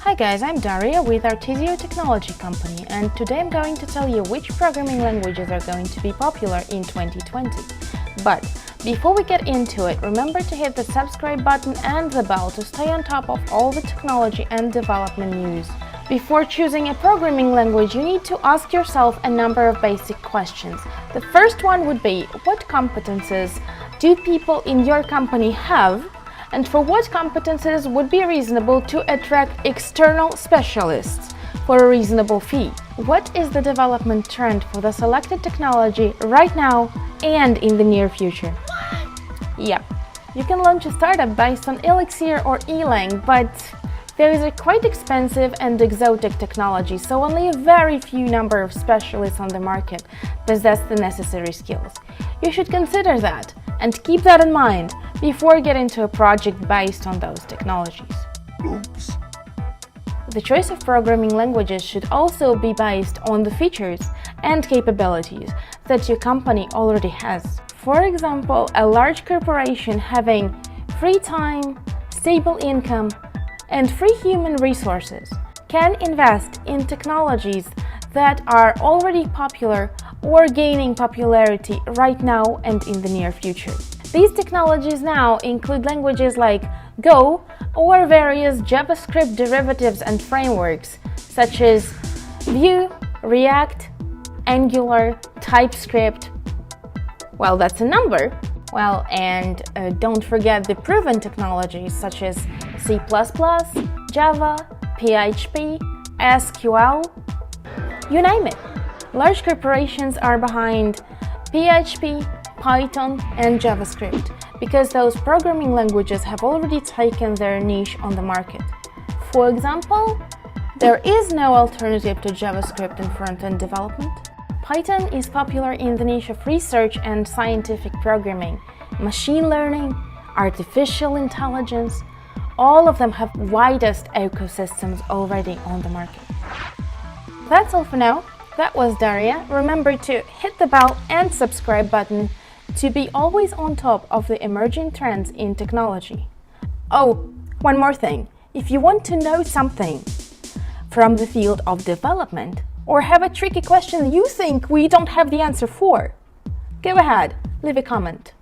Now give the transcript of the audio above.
Hi guys, I'm Daria with Artezio technology company, and today I'm going to tell you which programming languages are going to be popular in 2020. But before we get into it, remember to hit the subscribe button and the bell to stay on top of all the technology and development news. Before choosing a programming language, you need to ask yourself a number of basic questions. The first one would be, what competences do people in your company have? And for what competences would be reasonable to attract external specialists for a reasonable fee? What is the development trend for the selected technology right now and in the near future? Yep, you can launch a startup based on Elixir or Elang, but there is a quite expensive and exotic technology, so only a very few number of specialists on the market possess the necessary skills. You should consider that and keep that in mind before getting into a project based on those technologies. Oops. The choice of programming languages should also be based on the features and capabilities that your company already has. For example, a large corporation having free time, stable income, and free human resources can invest in technologies that are already popular or gaining popularity right now and in the near future. These technologies now include languages like Go or various JavaScript derivatives and frameworks such as Vue, React, Angular, TypeScript. Well, that's a number. Well, and don't forget the proven technologies such as C++, Java, PHP, SQL, you name it. Large corporations are behind PHP, Python, and JavaScript because those programming languages have already taken their niche on the market. For example, there is no alternative to JavaScript in front-end development. Python is popular in the niche of research and scientific programming, machine learning, artificial intelligence. All of them have widest ecosystems already on the market. That's all for now. That was Daria. Remember to hit the bell and subscribe button to be always on top of the emerging trends in technology. Oh, one more thing. If you want to know something from the field of development or have a tricky question you think we don't have the answer for, go ahead, leave a comment.